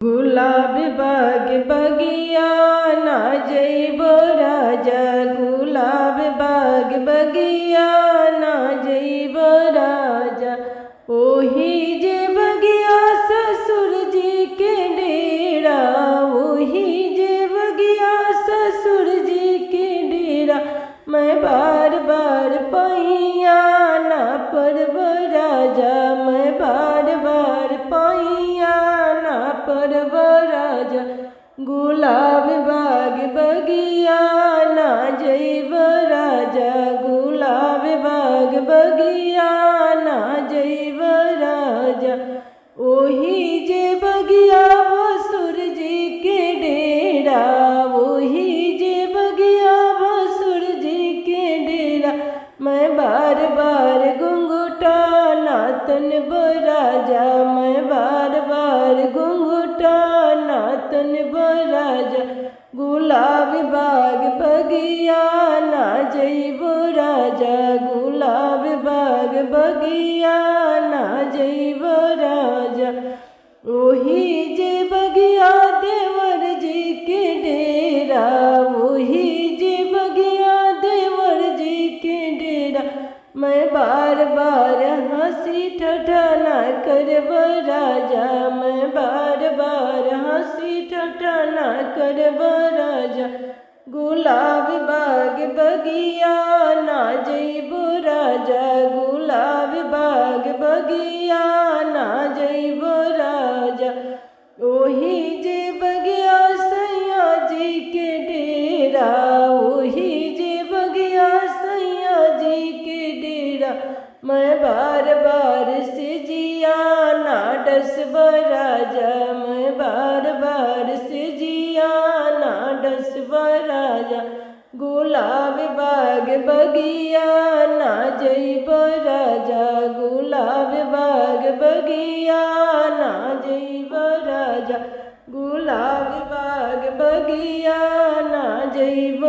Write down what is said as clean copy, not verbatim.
गुलाब बाग बगिया ना जइबो राजा, गुलाब बाग बगिया ना जइबो राजा। ओही जे बगिया ससुर जी के डेरा, ओही जे बगिया ससुर जी के डेरा। मैं बार बार पैया ना पड़ब राजा, मैं बार बार पैया ना पड़ब राजा। गुलाब बाग बगिया ना जइब राजा, गुलाब बाग बगिया ना जइब राजा। ओही जे बगिया भसुर जी के डेरा, ओही जे बगिया भसुर जी के डेरा। मैं बार बार घुंघटा नातन बराजा, मैं बार बार घुंघटा नातन बराजा। गुलाब बाग बगिया ना जइबो राजा, गुलाब बाग बगिया ना जइबो राजा। ओही जे बगिया देवर जी के डेरा, ओही जे बगिया देवर जी के डेरा। मैं बार बार हंसी ठठा ना करब राजा, मैं बार बार हंसी ठठा ना करब राजा। गुलाब बाग बगिया ना जइबो राजा, गुलाब बाग बगिया ना जइबो राजा। ओही जे बगिया सैया जी के डेरा, ओही जे बगिया सैया जी के डेरा। मैं बार बार से जिया ना डसब राजा, मैं बार बार से जिया ना डसब राजा। गुलाब बाग बगिया ना जइब राजा, गुलाब बाग बगिया ना जइब राजा, गुलाब बाग बगिया ना जइब